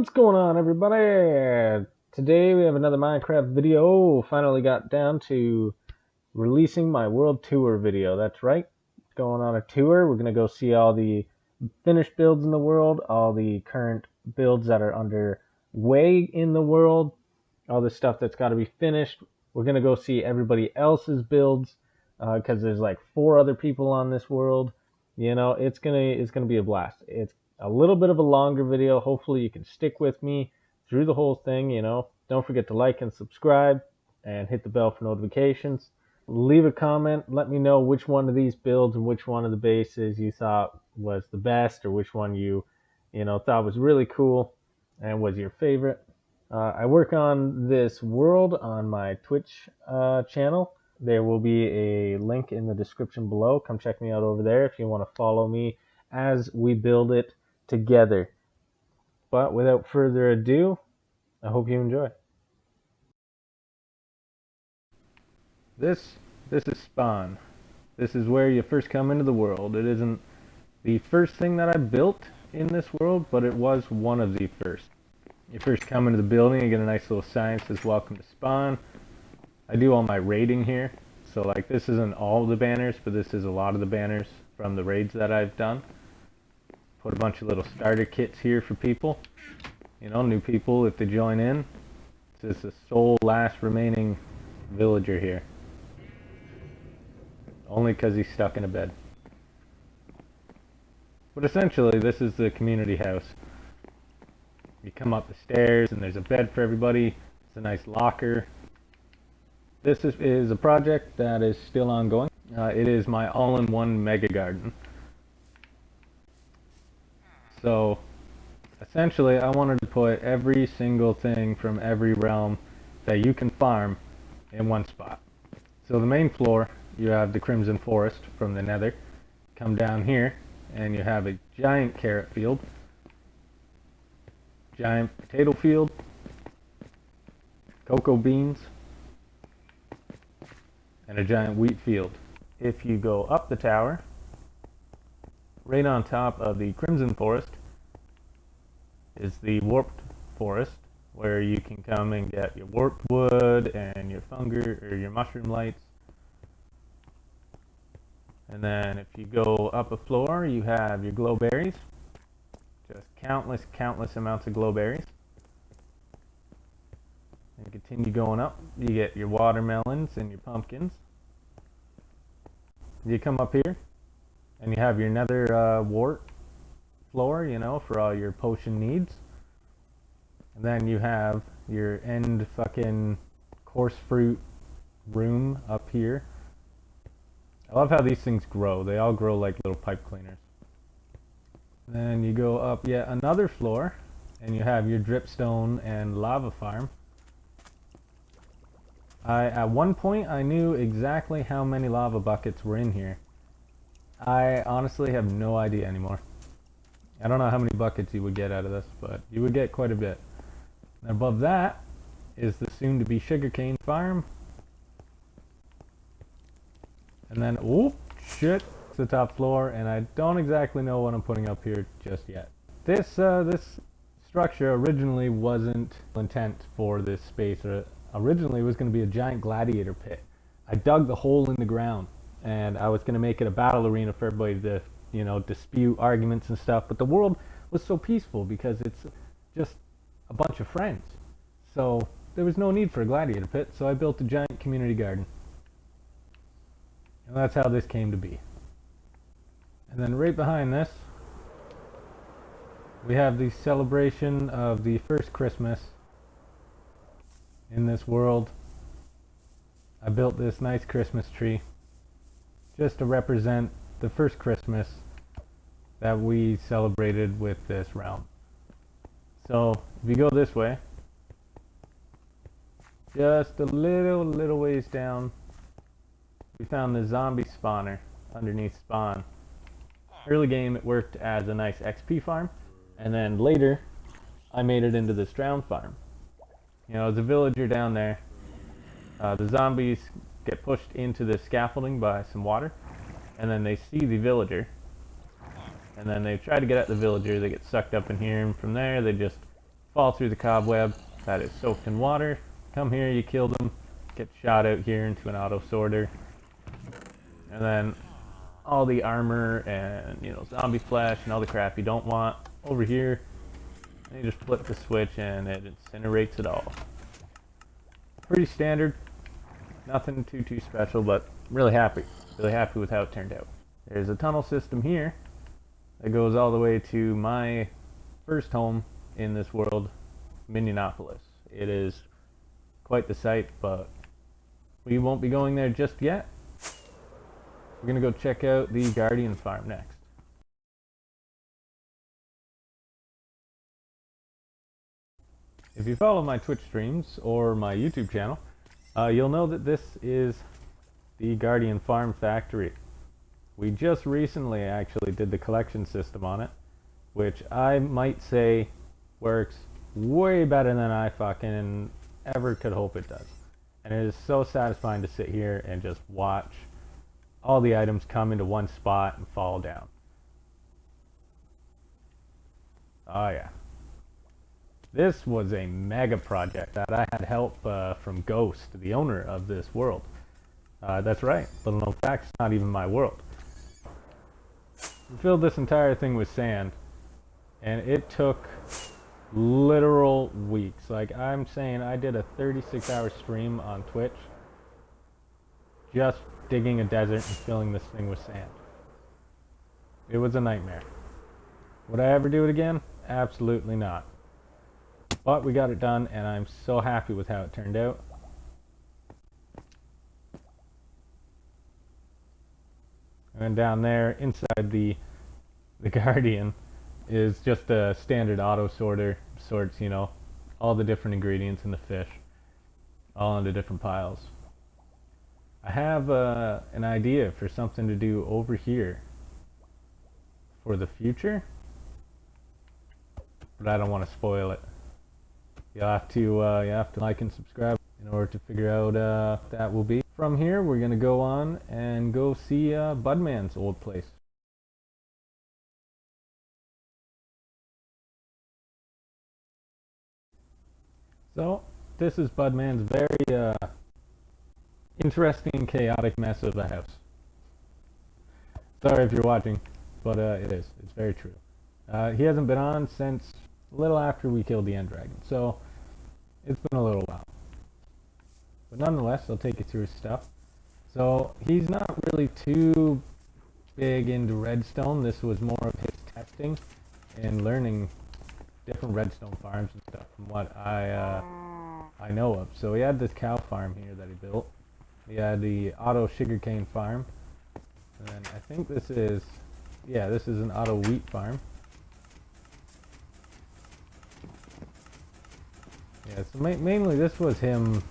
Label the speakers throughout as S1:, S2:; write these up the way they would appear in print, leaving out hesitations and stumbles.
S1: What's going on, everybody? Today we have another Minecraft video. Finally got down to releasing my world tour video. That's right, going on a tour. We're gonna go see all the finished builds in the world, all the current builds that are underway in the world, all the stuff that's got to be finished. We're gonna go see everybody else's builds because there's like 4 other people on this world. It's gonna be a blast. It's a little bit of a longer video. Hopefully you can stick with me through the whole thing. Don't forget to like and subscribe and hit the bell for notifications. Leave a comment. Let me know which one of these builds and which one of the bases you thought was the best, or which one you thought was really cool and was your favorite. I work on this world on my Twitch channel. There will be a link in the description below. Come check me out over there if you want to follow me as we build it together. But without further ado, I hope you enjoy. This is spawn. This is where you first come into the world. It isn't the first thing that I built in this world, but it was one of the first. You first come into the building, you get a nice little sign that says welcome to spawn. I do all my raiding here, so like this isn't all the banners, but this is a lot of the banners from the raids that I've done. Put a bunch of little starter kits here for people, new people if they join in. This is the sole last remaining villager here, only because he's stuck in a bed. But essentially this is the community house. You come up the stairs and there's a bed for everybody. It's a nice locker. This is a project that is still ongoing. It is my all-in-one mega garden. So essentially I wanted to put every single thing from every realm that you can farm in one spot. So the main floor, you have the Crimson Forest from the Nether. Come down here and you have a giant carrot field, giant potato field, cocoa beans, and a giant wheat field. If you go up the tower, right on top of the Crimson Forest is the Warped Forest, where you can come and get your warped wood and your fungi or your mushroom lights. And then if you go up a floor, you have your glow berries. Just countless amounts of glow berries. And continue going up, you get your watermelons and your pumpkins. You come up here and you have your nether wart floor, for all your potion needs. And then you have your end fucking coarse fruit room up here. I love how these things grow. They all grow like little pipe cleaners. Then you go up yet another floor and you have your dripstone and lava farm. At one point I knew exactly how many lava buckets were in here. I honestly have no idea anymore. I don't know how many buckets you would get out of this, but you would get quite a bit. And above that is the soon to be sugarcane farm. And then, oh shit, it's the top floor, and I don't exactly know what I'm putting up here just yet. This structure originally wasn't intent for this space. Originally it was going to be a giant gladiator pit. I dug the hole in the ground and I was going to make it a battle arena for everybody to, dispute arguments and stuff, but the world was so peaceful because it's just a bunch of friends. So there was no need for a gladiator pit, so I built a giant community garden. And that's how this came to be. And then right behind this, we have the celebration of the first Christmas in this world. I built this nice Christmas tree just to represent the first Christmas that we celebrated with this realm. So if you go this way, just a little ways down, we found the zombie spawner underneath spawn. Early game it worked as a nice XP farm, and then later I made it into this drown farm. As a villager down there, the zombies get pushed into the scaffolding by some water, and then they see the villager, and then they try to get at the villager. They get sucked up in here, and from there they just fall through the cobweb that is soaked in water. Come here, you kill them, get shot out here into an auto sorter, and then all the armor and zombie flesh and all the crap you don't want over here, and you just flip the switch and it incinerates it all. Pretty standard, nothing too special, but really happy with how it turned out. There's a tunnel system here that goes all the way to my first home in this world, Minneapolis. It is quite the sight, but we won't be going there just yet. We're gonna go check out the Guardian farm next. If you follow my Twitch streams or my YouTube channel, you'll know that this is the Guardian farm factory. We just recently actually did the collection system on it, which I might say works way better than I fucking ever could hope it does. And it is so satisfying to sit here and just watch all the items come into one spot and fall down. Oh yeah. This was a mega project that I had help from Ghost, the owner of this world. That's right, little known fact, it's not even my world. We filled this entire thing with sand, and it took literal weeks. Like, I'm saying, I did a 36-hour stream on Twitch just digging a desert and filling this thing with sand. It was a nightmare. Would I ever do it again? Absolutely not. But we got it done, and I'm so happy with how it turned out. And down there, inside the Guardian, is just a standard auto sorter. Sorts, all the different ingredients in the fish, all into different piles. I have an idea for something to do over here for the future, but I don't want to spoil it. You'll have to like and subscribe in order to figure out what that will be. From here, we're gonna go on and go see Budman's old place. So this is Budman's very interesting, chaotic mess of a house. Sorry if you're watching, but it is. It's very true. He hasn't been on since a little after we killed the end dragon, so it's been a little while. But nonetheless, I'll take you through his stuff. So he's not really too big into redstone. This was more of his testing and learning different redstone farms and stuff from what I know of. So he had this cow farm here that he built. He had the auto sugarcane farm, and then I think this is an auto wheat farm. Yeah, so mainly this was him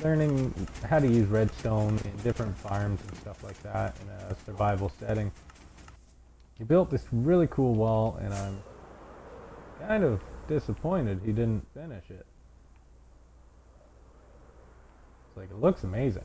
S1: learning how to use redstone in different farms and stuff like that in a survival setting. He built this really cool wall, and I'm kind of disappointed he didn't finish it. It's like, it looks amazing.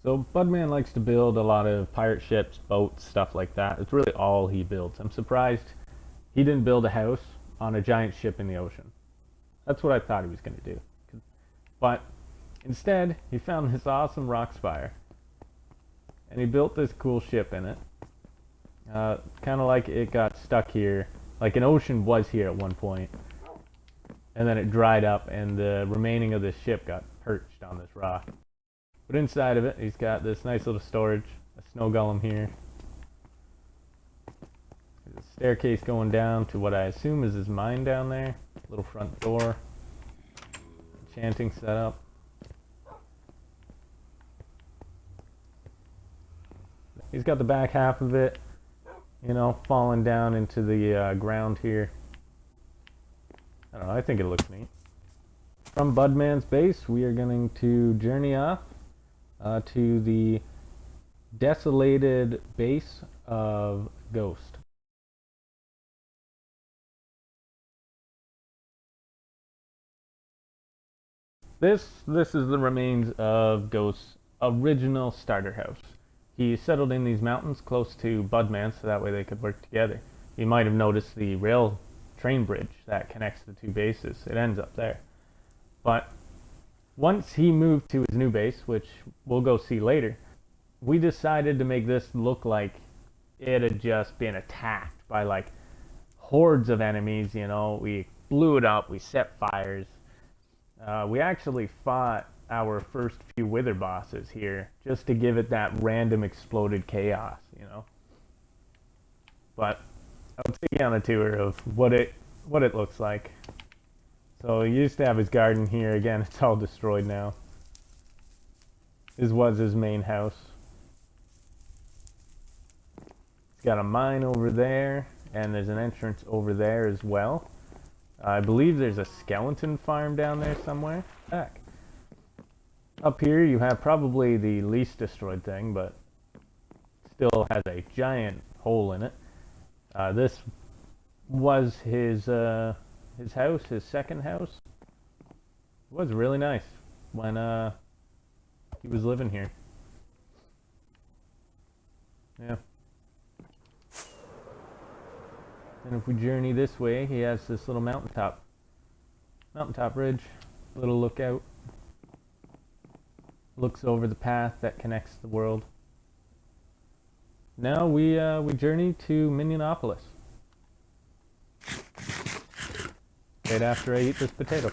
S1: So Budman likes to build a lot of pirate ships, boats, stuff like that. It's really all he builds. I'm surprised he didn't build a house on a giant ship in the ocean. That's what I thought he was going to do. But instead, he found this awesome rock spire, and he built this cool ship in it. Kind of like it got stuck here, like an ocean was here at one point, and then it dried up, and the remaining of this ship got perched on this rock. But inside of it, he's got this nice little storage, a snow golem here. There's a staircase going down to what I assume is his mine down there. Little front door. Enchanting setup. He's got the back half of it, falling down into the ground here. I don't know, I think it looks neat. From Budman's base, we are going to journey off to the desolated base of Ghost. This is the remains of Ghost's original starter house. He settled in these mountains close to Budman so that way they could work together. You might have noticed the rail train bridge that connects the two bases. It ends up there. But once he moved to his new base, which we'll go see later, we decided to make this look like it had just been attacked by like hordes of enemies. You know, we blew it up, we set fires. We actually fought our first few wither bosses here just to give it that random exploded chaos, you know. But I'll take you on a tour of what it looks like. So he used to have his garden here. Again, it's all destroyed now. This was his main house. It's got a mine over there, and there's an entrance over there as well. I believe there's a skeleton farm down there somewhere. Back. Up here you have probably the least destroyed thing, but still has a giant hole in it. This was his house, his second house. It was really nice when he was living here. Yeah. And if we journey this way, he has this little mountaintop ridge, little lookout. Looks over the path that connects the world. Now we journey to Minionopolis. Right after I eat this potato.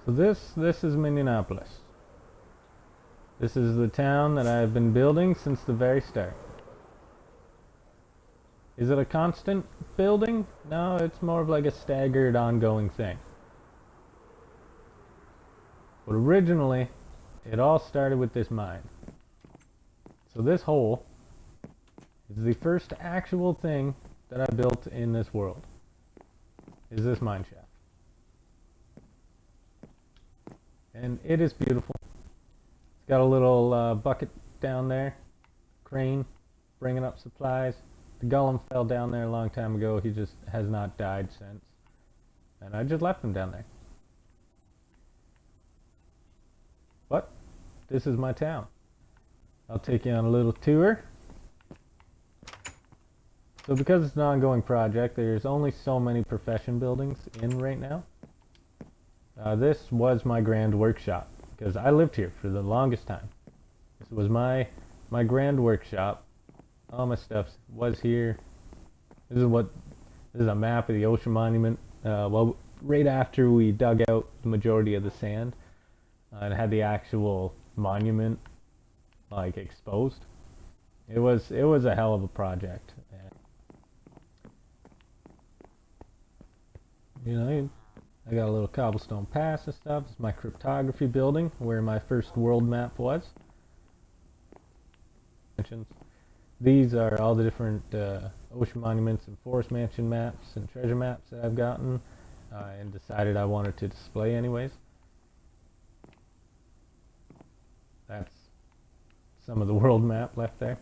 S1: So this is Minionopolis. This is the town that I've been building since the very start. Is it a constant building? No, it's more of like a staggered ongoing thing. But originally, it all started with this mine. So this hole is the first actual thing that I built in this world. Is this mine shaft. And it is beautiful. It's got a little bucket down there, crane, bringing up supplies. The golem fell down there a long time ago. He just has not died since. And I just left him down there. But this is my town. I'll take you on a little tour. So because it's an ongoing project, there's only so many profession buildings in right now. This was my grand workshop because I lived here for the longest time. This was my grand workshop. All my stuff was here. This is a map of the ocean monument. Well, right after we dug out the majority of the sand, and had the actual monument like exposed. It was a hell of a project. You know, I got a little cobblestone pass and stuff. It's my cryptography building where my first world map was. These are all the different ocean monuments and forest mansion maps and treasure maps that I've gotten and decided I wanted to display anyways. That's some of the world map left there.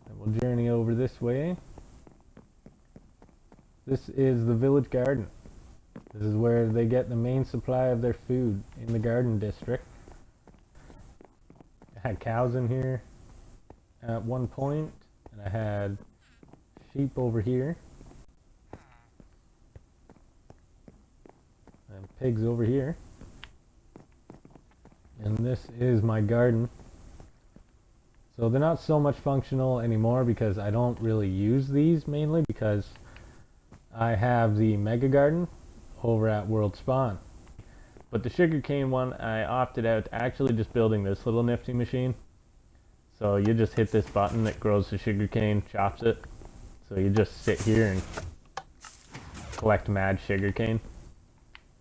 S1: And we'll journey over this way. This is the village garden. This is where they get the main supply of their food in the garden district. I had cows in here at one point, and I had sheep over here, and pigs over here. And this is my garden. So they're not so much functional anymore because I don't really use these, mainly because I have the mega garden over at World Spawn. But the sugarcane one, I opted out to actually just building this little nifty machine. So you just hit this button that grows the sugarcane, chops it. So you just sit here and collect mad sugarcane.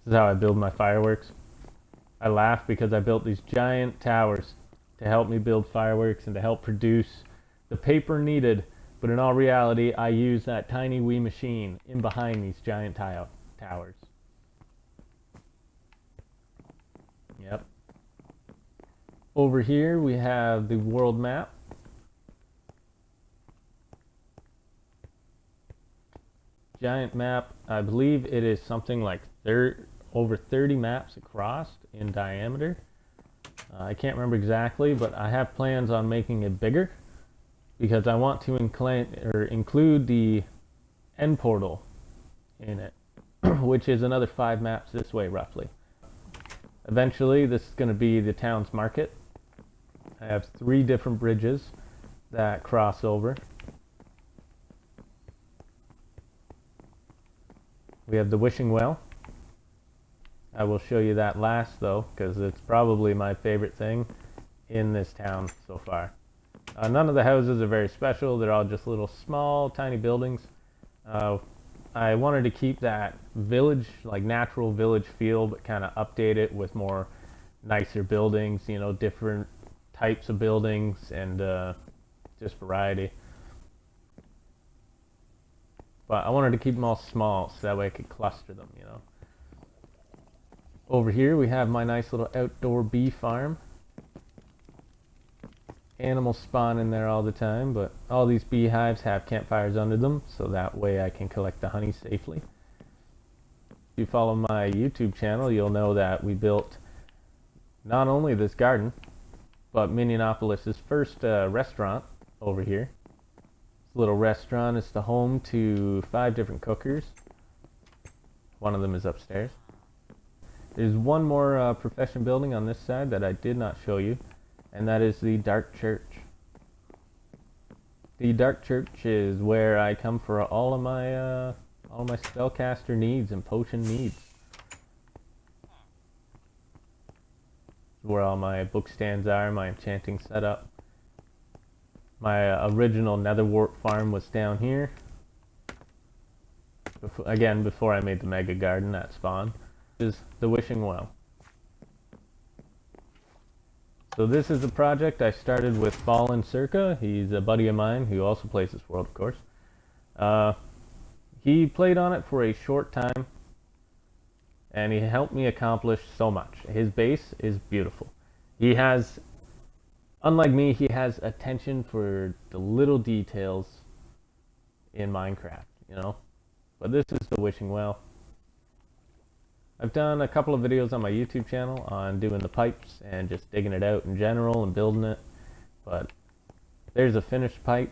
S1: This is how I build my fireworks. I laugh because I built these giant towers to help me build fireworks and to help produce the paper needed. But in all reality, I use that tiny wee machine in behind these giant towers. Yep. Over here we have the world map. giant map. I believe it is something like over 30 maps across in diameter. I can't remember exactly, but I have plans on making it bigger because I want to include the end portal in it, which is another 5 maps this way roughly. Eventually this is going to be the town's market. I have 3 different bridges that cross over. We have the wishing well. I will show you that last though, because it's probably my favorite thing in this town so far. None of the houses are very special. They're all just little small tiny buildings. I wanted to keep that village, like natural village feel, but kind of update it with more nicer buildings, you know, different types of buildings, and just variety. But I wanted to keep them all small so that way I could cluster them, you know. Over here we have my nice little outdoor bee farm. Animals spawn in there all the time, but all these beehives have campfires under them, so that way I can collect the honey safely. If you follow my YouTube channel, you'll know that we built not only this garden, but Minneapolis' first restaurant over here. This little restaurant is the home to 5 different cookers. One of them is upstairs. There's one more profession building on this side that I did not show you, and that is the Dark Church. The Dark Church is where I come for all of my spellcaster needs and potion needs. Where all my book stands are, my enchanting setup. My original netherwort farm was down here. Before I made the mega garden at spawn. Is the wishing well. So this is a project I started with Fallen Circa. He's a buddy of mine who also plays this world, of course. He played on it for a short time, and he helped me accomplish so much. His base is beautiful. He has, unlike me, he has attention for the little details in Minecraft, you know. But this is the wishing well. I've done a couple of videos on my YouTube channel on doing the pipes and just digging it out in general and building it, but there's a finished pipe,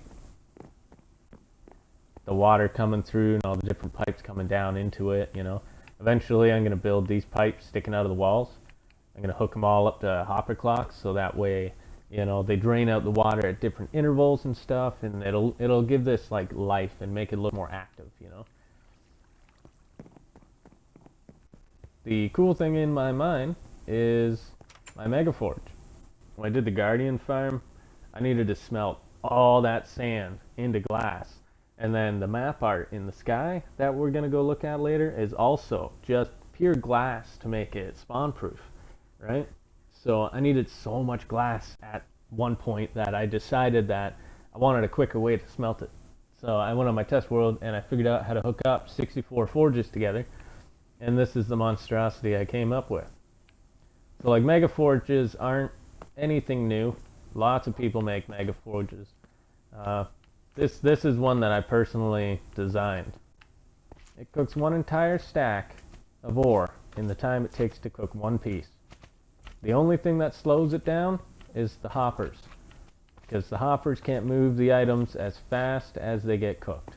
S1: the water coming through and all the different pipes coming down into it, you know. Eventually I'm going to build these pipes sticking out of the walls. I'm going to hook them all up to hopper clocks so that way, you know, they drain out the water at different intervals and stuff, and it'll give this like life and make it look more active, you know. The cool thing in my mind is my Mega Forge. When I did the Guardian farm, I needed to smelt all that sand into glass. And then the map art in the sky that we're going to go look at later is also just pure glass to make it spawn proof, right? So I needed so much glass at one point that I decided that I wanted a quicker way to smelt it. So I went on my test world and I figured out how to hook up 64 forges together. And this is the monstrosity I came up with. So like mega forges aren't anything new. Lots of people make mega forges. This is one that I personally designed. It cooks one entire stack of ore in the time it takes to cook one piece. The only thing that slows it down is the hoppers, because the hoppers can't move the items as fast as they get cooked.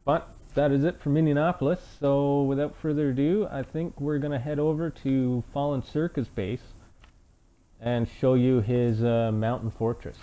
S1: But that is it for Minneapolis, so without further ado, I think we're going to head over to Fallen Circa's base and show you his mountain fortress.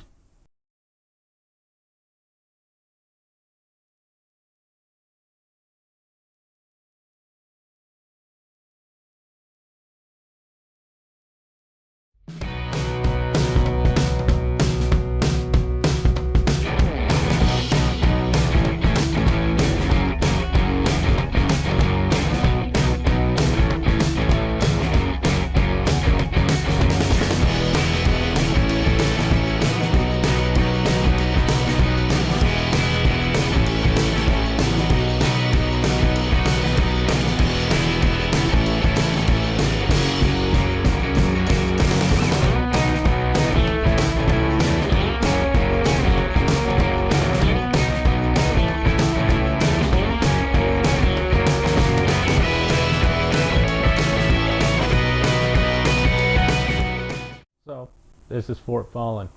S1: this is Fort Fallen.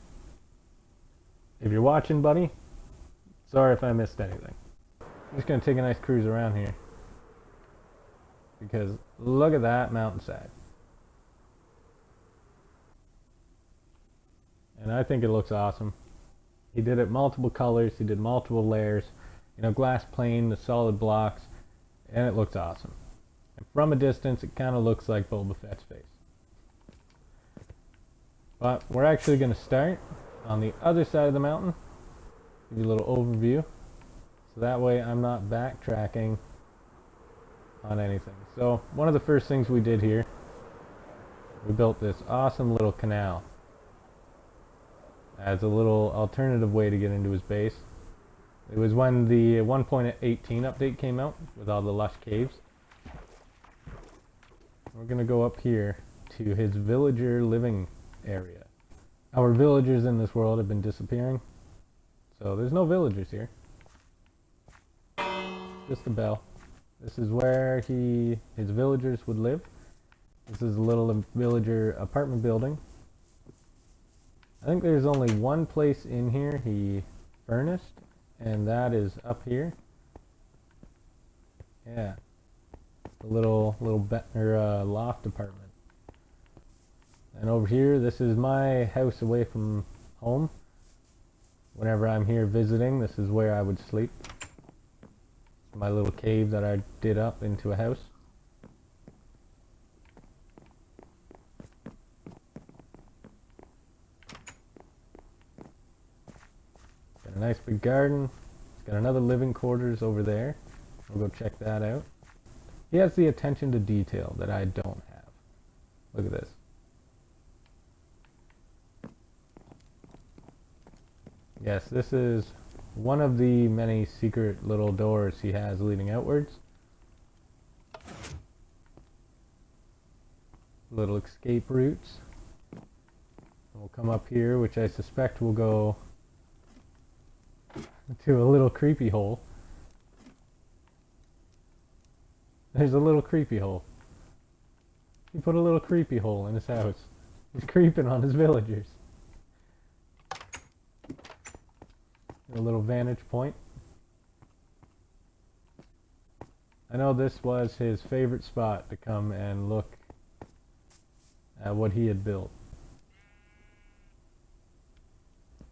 S1: If you're watching, buddy, sorry if I missed anything. I'm just going to take a nice cruise around here. Because look at that mountainside. And I think it looks awesome. He did it multiple colors, he did multiple layers. You know, glass plane, the solid blocks, and it looks awesome. And from a distance, it kind of looks like Boba Fett's face. But we're actually going to start on the other side of the mountain. Give you a little overview. So that way I'm not backtracking on anything. So one of the first things we did here, we built this awesome little canal as a little alternative way to get into his base. It was when the 1.18 update came out with all the lush caves. We're going to go up here to his villager living area. Our villagers in this world have been disappearing, so there's no villagers here. Just a bell. This is where his villagers would live. This is a little villager apartment building. I think there's only one place in here he furnished, and that is up here. Yeah, the little loft apartment. And over here, this is my house away from home. Whenever I'm here visiting, this is where I would sleep. It's my little cave that I did up into a house. Got a nice big garden. It's got another living quarters over there. We'll go check that out. He has the attention to detail that I don't have. Look at this. Yes, this is one of the many secret little doors he has leading outwards. Little escape routes. We'll come up here, which I suspect will go to a little creepy hole. There's a little creepy hole. He put a little creepy hole in his house. He's creeping on his villagers. A little vantage point. I know this was his favorite spot to come and look at what he had built.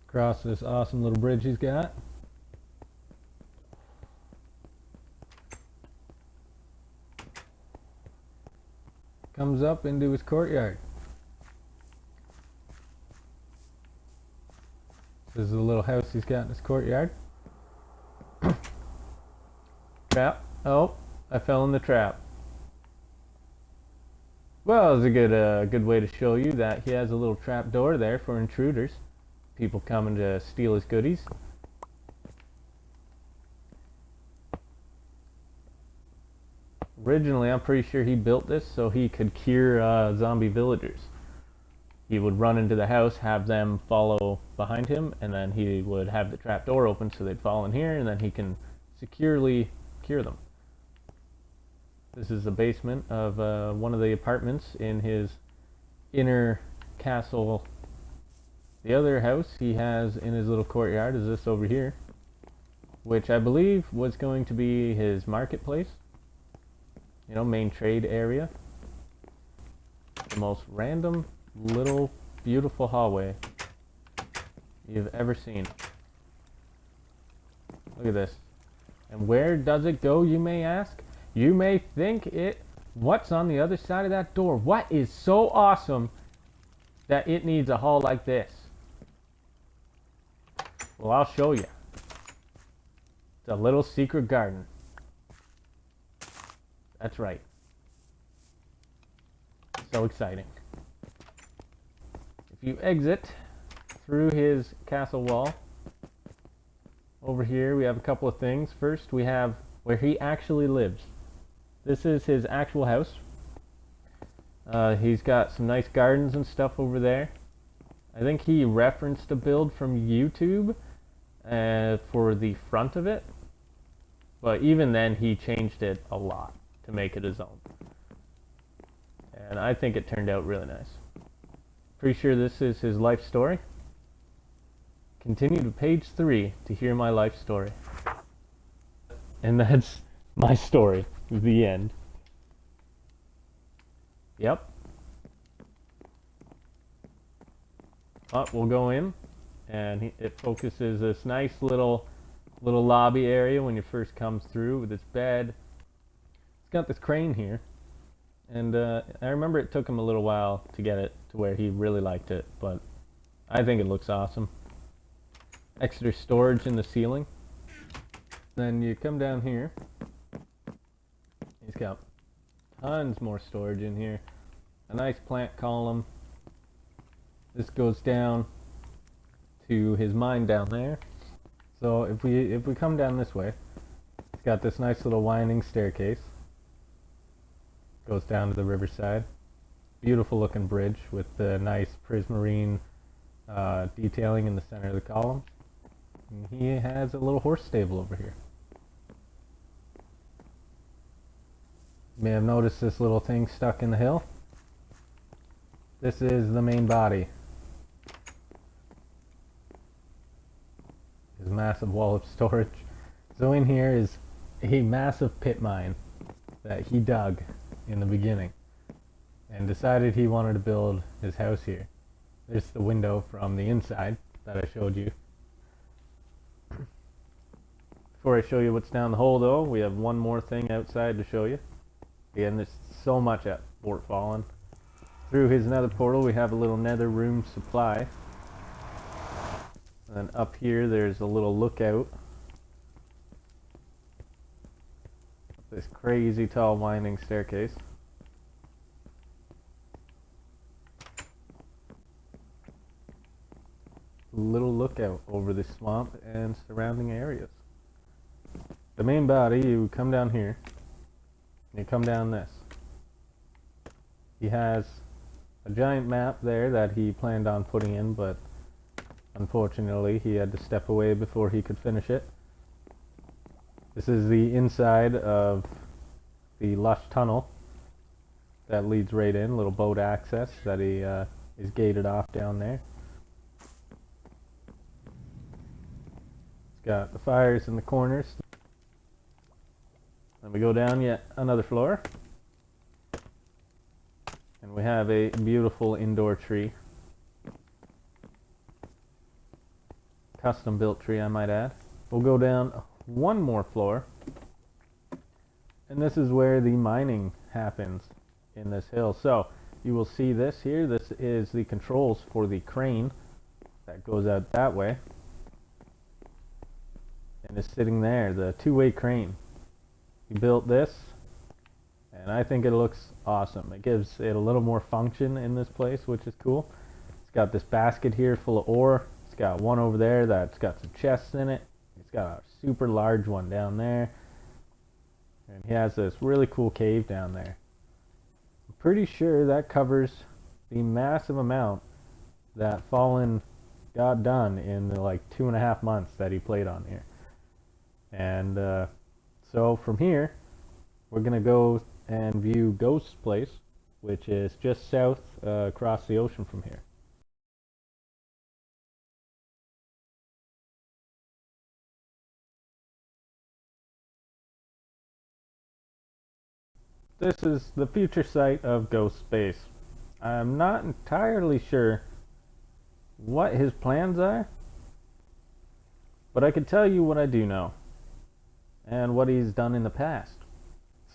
S1: Across this awesome little bridge he's got. Comes up into his courtyard. This is the little house he's got in his courtyard. Trap. Oh, I fell in the trap. Well, it's a good way to show you that he has a little trap door there for intruders. People coming to steal his goodies. Originally, I'm pretty sure he built this so he could cure zombie villagers. He would run into the house, have them follow behind him, and then he would have the trap door open so they'd fall in here, and then he can securely cure them. This is the basement of one of the apartments in his inner castle. The other house he has in his little courtyard is this over here, which I believe was going to be his marketplace. You know, main trade area. The most random little beautiful hallway you've ever seen. Look at this. And where does it go, you may ask? You may think what's on the other side of that door? What is so awesome that it needs a hall like this? Well, I'll show you. It's a little secret garden. That's right. So exciting. If you exit through his castle wall, over here we have a couple of things. First, we have where he actually lives. This is his actual house. He's got some nice gardens and stuff over there. I think he referenced a build from YouTube for the front of it. But even then, he changed it a lot to make it his own. And I think it turned out really nice. Pretty sure this is his life story. Continue to page 3 to hear my life story. And that's my story. The end. Yep. We'll go in, and it focuses this nice little lobby area when you first comes through with this bed. It's got this crane here, and I remember it took him a little while to get it to where he really liked it, but I think it looks awesome. Extra storage in the ceiling. Then you come down here. He's got tons more storage in here. A nice plant column. This goes down to his mine down there. So if we come down this way, it's got this nice little winding staircase. Goes down to the riverside. Beautiful looking bridge with the nice prismarine detailing in the center of the column. And he has a little horse stable over here. You may have noticed this little thing stuck in the hill. This is the main body. His massive wall of storage. So in here is a massive pit mine that he dug in the beginning and decided he wanted to build his house here. There's the window from the inside that I showed you. Before I show you what's down the hole though, we have one more thing outside to show you. Again, there's so much at Fort Fallen. Through his nether portal we have a little nether room supply. And then up here there's a little lookout. This crazy tall winding staircase. Little lookout over the swamp and surrounding areas. The main body, you come down here, and you come down this. He has a giant map there that he planned on putting in, but unfortunately he had to step away before he could finish it. This is the inside of the lush tunnel that leads right in, little boat access that he is gated off down there. It's got the fires in the corners. Then we go down yet another floor, and we have a beautiful indoor tree. Custom built tree, I might add. We'll go down one more floor, and this is where the mining happens in this hill. So you will see this here. This is the controls for the crane that goes out that way and is sitting there, the two-way crane. He built this, and I think it looks awesome. It gives it a little more function in this place, which is cool. It's got this basket here full of ore. It's got one over there that's got some chests in it. It's got a super large one down there. And he has this really cool cave down there. I'm pretty sure that covers the massive amount that Fallen got done in the like 2.5 months that he played on here. And so from here, we're going to go and view Ghost's place, which is just south across the ocean from here. This is the future site of Ghost's base. I'm not entirely sure what his plans are, but I can tell you what I do know and what he's done in the past.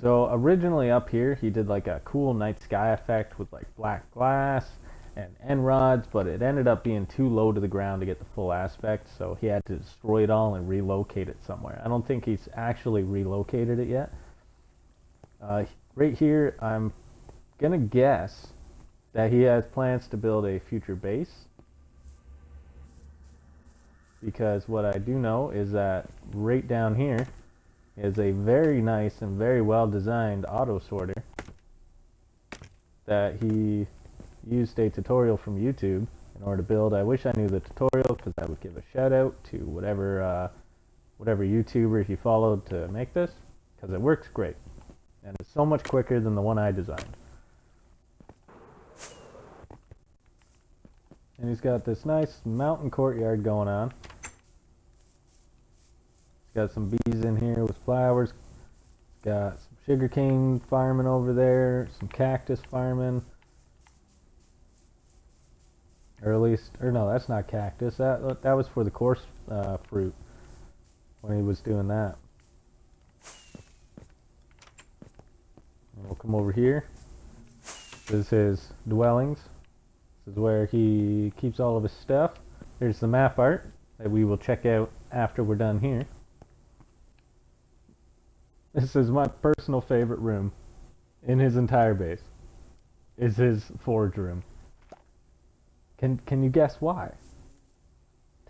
S1: So originally up here he did like a cool night sky effect with like black glass and end rods, but it ended up being too low to the ground to get the full aspect, so he had to destroy it all and relocate it somewhere. I don't think he's actually relocated it yet. Right here I'm gonna guess that he has plans to build a future base, because what I do know is that right down here is a very nice and very well designed auto sorter that he used a tutorial from YouTube in order to build. I wish I knew the tutorial, because I would give a shout out to whatever YouTuber he followed to make this, because it works great and it's so much quicker than the one I designed. And he's got this nice mountain courtyard going on. He's got some bees in here with flowers. He's got some sugarcane farming over there, some cactus farming. Or at least, or no, that's not cactus. That was for the coarse fruit when he was doing that. And we'll come over here. This is his dwellings. This is where he keeps all of his stuff. Here's the map art that we will check out after we're done here. This is my personal favorite room in his entire base. Is his forge room. Can you guess why?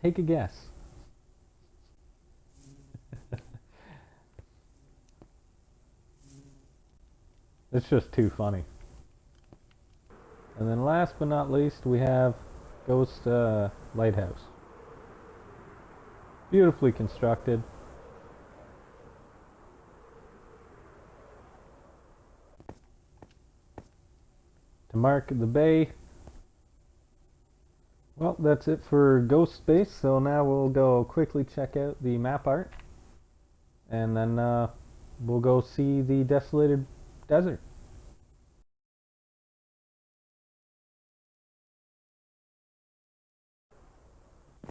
S1: Take a guess. It's just too funny. And then last but not least, we have Ghost Lighthouse. Beautifully constructed. To mark the bay. Well, that's it for Ghost Base, so now we'll go quickly check out the map art. And then we'll go see the desolated desert.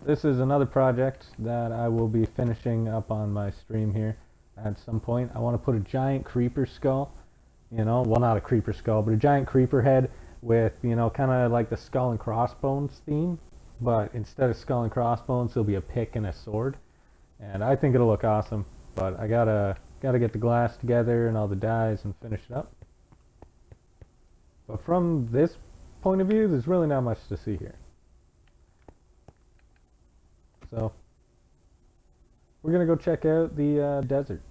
S1: This is another project that I will be finishing up on my stream here at some point. I want to put a giant creeper skull, you know, well, not a creeper skull, but a giant creeper head with, you know, kind of like the skull and crossbones theme, but instead of skull and crossbones, there'll be a pick and a sword, and I think it'll look awesome. But I gotta get the glass together and all the dyes and finish it up. But from this point of view, there's really not much to see here. So we're gonna go check out the desert.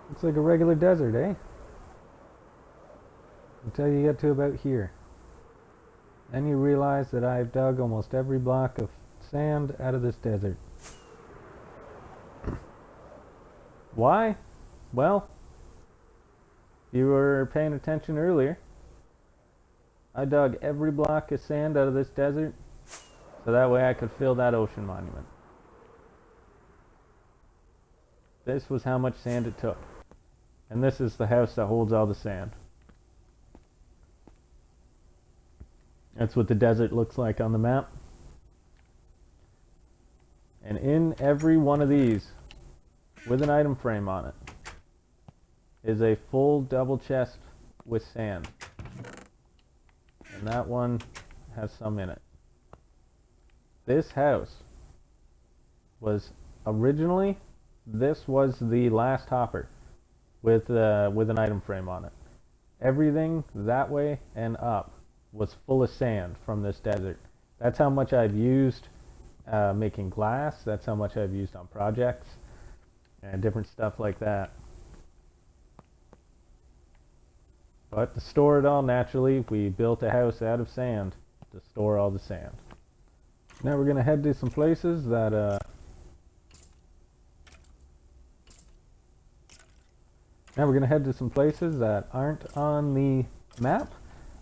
S1: Looks like a regular desert, eh? Until you get to about here. Then you realize that I've dug almost every block of sand out of this desert. Why? Well, if you were paying attention earlier, I dug every block of sand out of this desert so that way I could fill that ocean monument. This was how much sand it took. And this is the house that holds all the sand. That's what the desert looks like on the map. And in every one of these, with an item frame on it, is a full double chest with sand. And that one has some in it. This house was originally, this was the last hopper with an item frame on it. Everything that way and up was full of sand from this desert. That's how much I've used making glass. That's how much I've used on projects and different stuff like that. But to store it all, naturally, we built a house out of sand to store all the sand. Now we're going to head to some places that aren't on the map.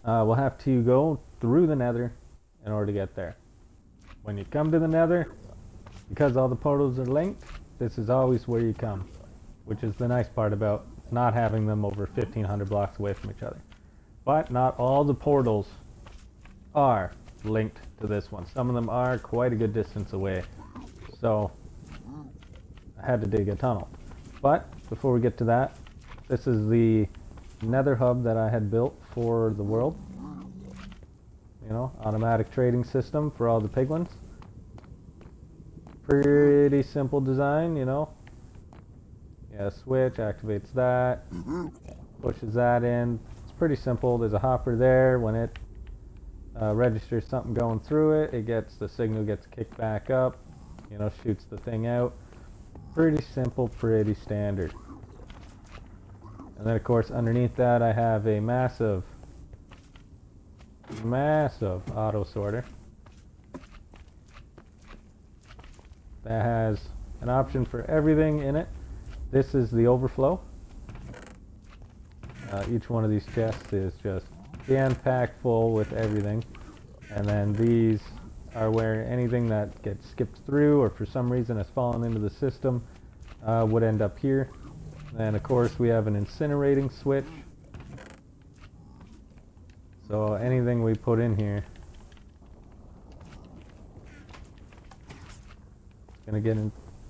S1: We'll have to go through the nether in order to get there. When you come to the nether, because all the portals are linked, this is always where you come, which is the nice part about not having them over 1,500 blocks away from each other. But not all the portals are linked to this one. Some of them are quite a good distance away, so I had to dig a tunnel. But before we get to that, this is the nether hub that I had built for the world. You know, automatic trading system for all the piglins. Pretty simple design, you know. Yeah, switch activates that, pushes that in. It's pretty simple. There's a hopper there. When it registers something going through it, the signal gets kicked back up, you know, shoots the thing out. Pretty simple, pretty standard. And then of course underneath that I have a massive auto sorter that has an option for everything in it. This is the overflow, Each one of these chests is just jam-packed full with everything. And then these are where anything that gets skipped through or for some reason has fallen into the system would end up here. And of course we have an incinerating switch. So anything we put in here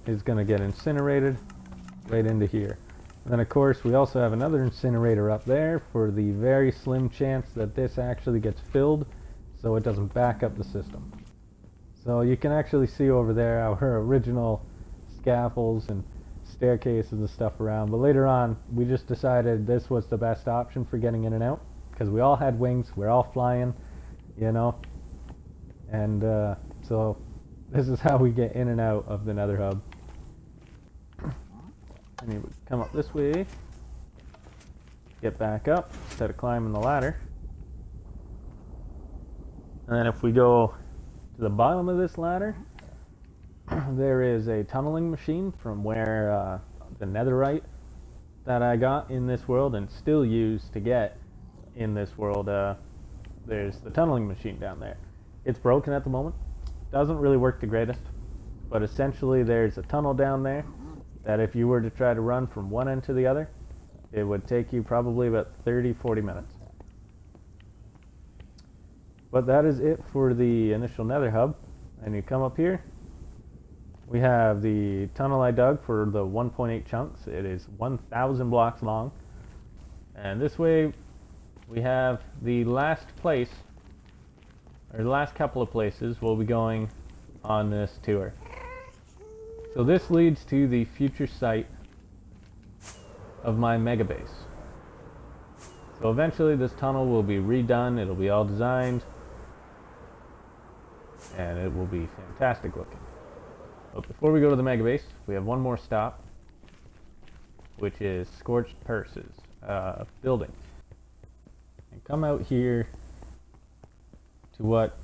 S1: is gonna get incinerated right into here. And then of course we also have another incinerator up there for the very slim chance that this actually gets filled so it doesn't back up the system. So you can actually see over there our original scaffolds and staircases and stuff around, but later on we just decided this was the best option for getting in and out because we all had wings, we're all flying, you know, and so this is how we get in and out of the Nether Hub. And you would come up this way, get back up instead of climbing the ladder. And then if we go to the bottom of this ladder, there is a tunneling machine from where the netherite that I got in this world and still use to get in this world, there's the tunneling machine down there. It's broken at the moment, doesn't really work the greatest, but essentially there's a tunnel down there that if you were to try to run from one end to the other, it would take you probably about 30-40 minutes. But that is it for the initial Nether Hub. And you come up here, we have the tunnel I dug for the 1.8 chunks. It is 1,000 blocks long. And this way we have the last place, or the last couple of places we'll be going on this tour. So this leads to the future site of my mega base. So eventually this tunnel will be redone, it'll be all designed, and it will be fantastic looking. But before we go to the mega base, we have one more stop, which is Scorched Purses building. And come out here to what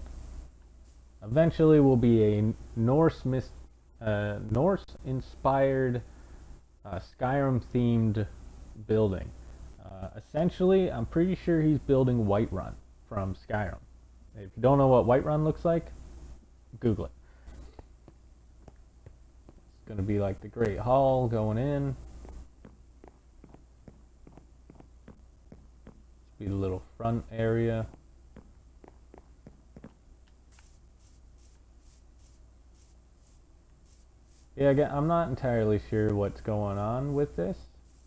S1: eventually will be a Norse-inspired Skyrim-themed building. Essentially, I'm pretty sure he's building Whiterun from Skyrim. If you don't know what Whiterun looks like, Google it. It's going to be like the Great Hall going in. Be the little front area. Yeah, again, I'm not entirely sure what's going on with this,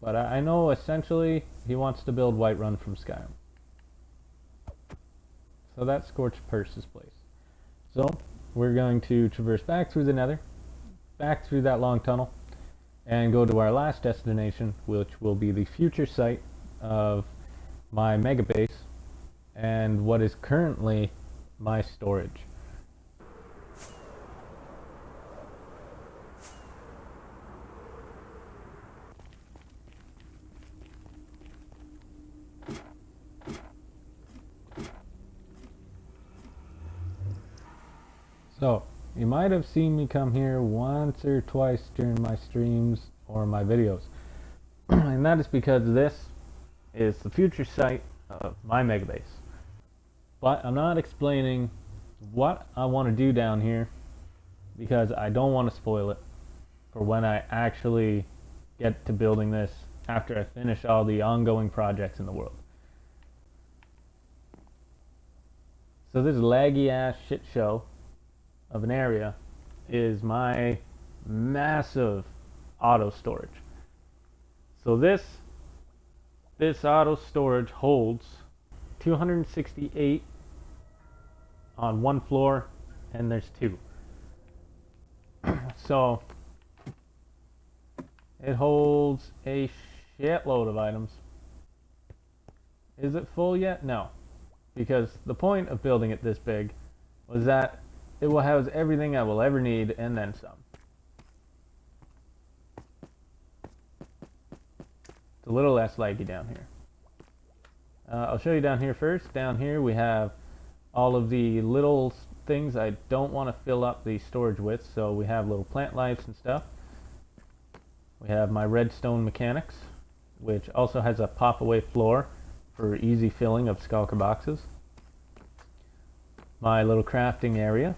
S1: but I know essentially he wants to build Whiterun from Skyrim. So that's Scorched Purse's place. So we're going to traverse back through the Nether, back through that long tunnel, and go to our last destination, which will be the future site of my mega base and what is currently my storage. So, you might have seen me come here once or twice during my streams or my videos. And that is because this is the future site of my mega base. But I'm not explaining what I want to do down here because I don't want to spoil it for when I actually get to building this after I finish all the ongoing projects in the world. So this laggy ass shit show of an area is my massive auto storage. So this auto storage holds 268 on one floor, and there's two. So it holds a shitload of items. Is it full yet? No, because the point of building it this big was that it will house everything I will ever need and then some. It's a little less laggy down here. I'll show you down here first. Down here we have all of the little things I don't want to fill up the storage with. So we have little plant lives and stuff. We have my redstone mechanics. which also has a pop-away floor for easy filling of skulker boxes. My little crafting area.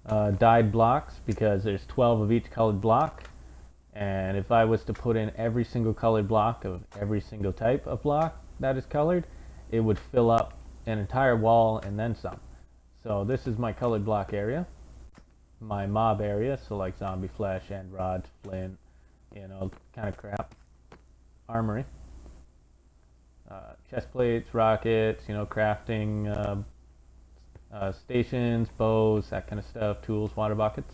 S1: Dyed blocks, because there's 12 of each colored block, and if I was to put in every single colored block of every single type of block that is colored, it would fill up an entire wall and then some. So this is my colored block area. My mob area, so like zombie flesh, end rods, flint, you know, kind of crap. Armory. Chest plates, rockets, you know, crafting, stations, bows, that kind of stuff, tools, water buckets.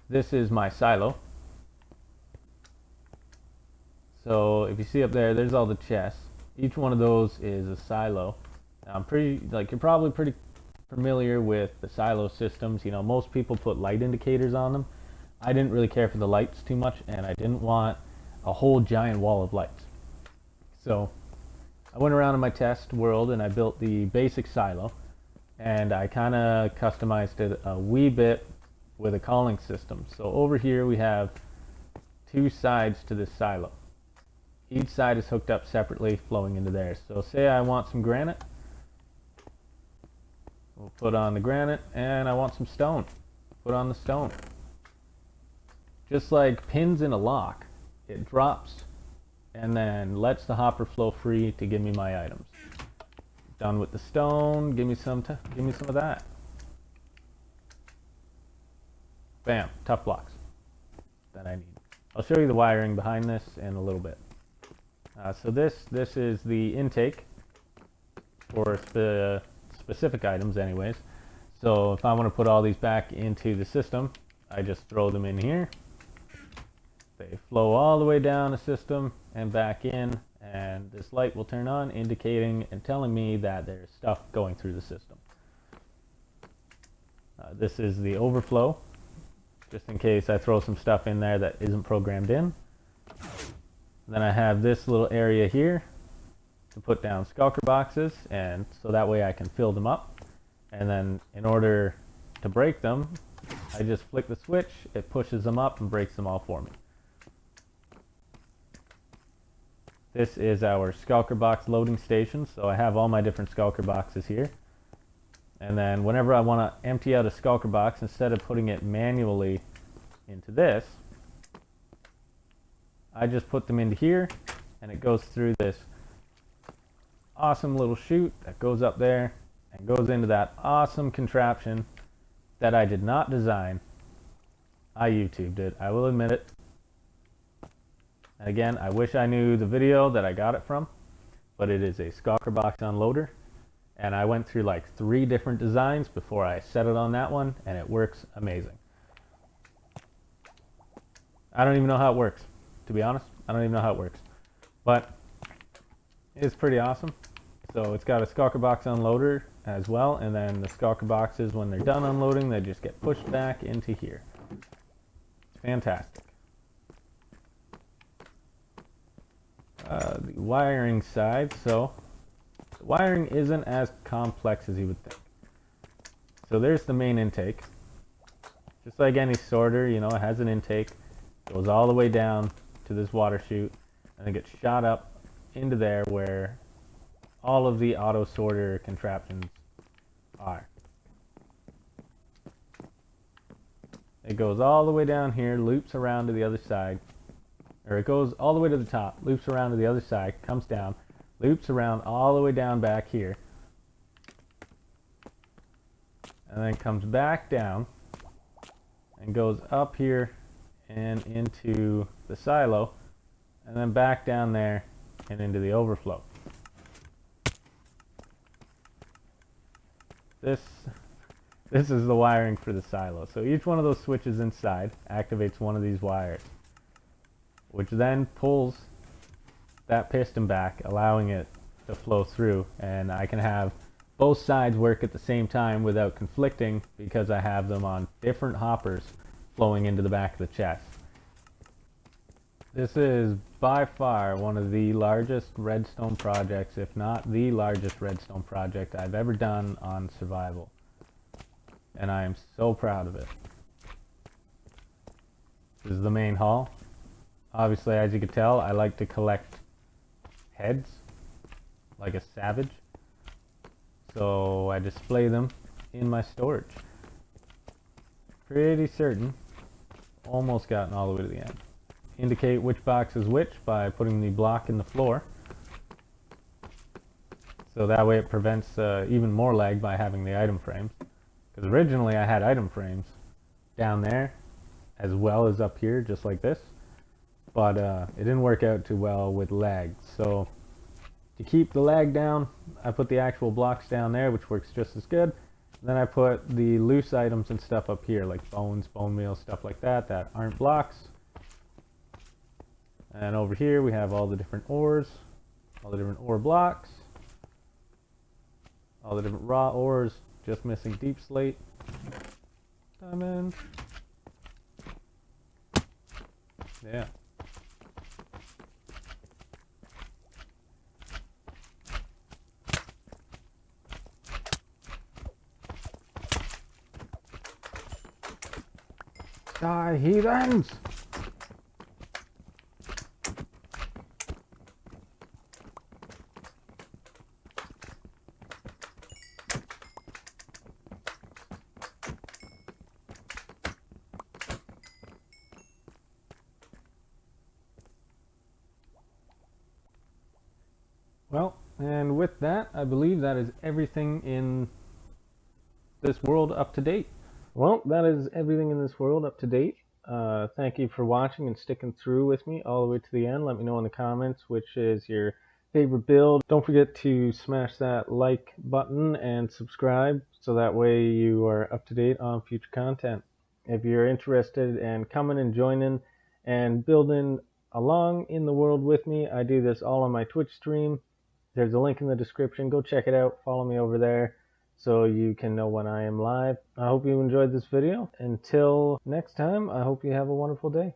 S1: This is my silo. So if you see up there, there's all the chests. Each one of those is a silo. Now, you're probably pretty familiar with the silo systems. You know, most people put light indicators on them. I didn't really care for the lights too much, and I didn't want a whole giant wall of lights. So I went around in my test world and I built the basic silo, and I kind of customized it a wee bit with a calling system. So over here we have two sides to this silo. Each side is hooked up separately, flowing into there. So say I want some granite, we'll put on the granite, and I want some stone, put on the stone. Just like pins in a lock, it drops and then lets the hopper flow free to give me my items. Done with the stone, give me some of that. Bam, tough blocks that I need. I'll show you the wiring behind this in a little bit. So this is the intake for specific items anyways. So if I want to put all these back into the system, I just throw them in here. They flow all the way down the system and back in, and this light will turn on, indicating and telling me that there's stuff going through the system. This is the overflow, just in case I throw some stuff in there that isn't programmed in. Then I have this little area here to put down skulker boxes, and so that way I can fill them up. And then in order to break them, I just flick the switch, it pushes them up and breaks them all for me. This is our skulker box loading station, so I have all my different skulker boxes here. And then whenever I want to empty out a skulker box, instead of putting it manually into this, I just put them into here, and it goes through this awesome little chute that goes up there and goes into that awesome contraption that I did not design. I YouTubed it, I will admit it. And again, I wish I knew the video that I got it from, but it is a skulker box unloader, and I went through like 3 different designs before I set it on that one, and it works amazing. I don't even know how it works, to be honest. I don't even know how it works, but it's pretty awesome. So it's got a skulker box unloader as well, and then the skulker boxes, when they're done unloading, they just get pushed back into here. It's fantastic. The wiring side, so the wiring isn't as complex as you would think. So there's the main intake. Just like any sorter, you know, it has an intake, goes all the way down to this water chute, and it gets shot up into there where all of the auto sorter contraptions are. It goes all the way down here, loops around to the other side, or it goes all the way to the top, loops around to the other side, comes down, loops around all the way down back here, and then comes back down and goes up here and into the silo, and then back down there and into the overflow. This is the wiring for the silo. So each one of those switches inside activates one of these wires, which then pulls that piston back, allowing it to flow through, and I can have both sides work at the same time without conflicting, because I have them on different hoppers flowing into the back of the chest. This is by far one of the largest redstone projects, if not the largest redstone project I've ever done on survival, and I am so proud of it. This is the main hall. Obviously, as you can tell, I like to collect heads like a savage. So I display them in my storage. Pretty certain. Almost gotten all the way to the end. Indicate which box is which by putting the block in the floor. So that way it prevents even more lag by having the item frames. Because originally I had item frames down there as well as up here, just like this. But it didn't work out too well with lag. So to keep the lag down, I put the actual blocks down there, which works just as good. Then I put the loose items and stuff up here, like bones, bone meal, stuff like that, that aren't blocks. And over here we have all the different ores, all the different ore blocks, all the different raw ores, just missing deep slate, diamond. Yeah. Die, heathens! Well, and with that, I believe that is everything in this world up to date. Well, that is everything in this world up to date. Thank you for watching and sticking through with me all the way to the end. Let me know in the comments which is your favorite build. Don't forget to smash that like button and subscribe so that way you are up to date on future content. If you're interested in coming and joining and building along in the world with me, I do this all on my Twitch stream. There's a link in the description. Go check it out. Follow me over there so you can know when I am live. I hope you enjoyed this video. Until next time, I hope you have a wonderful day.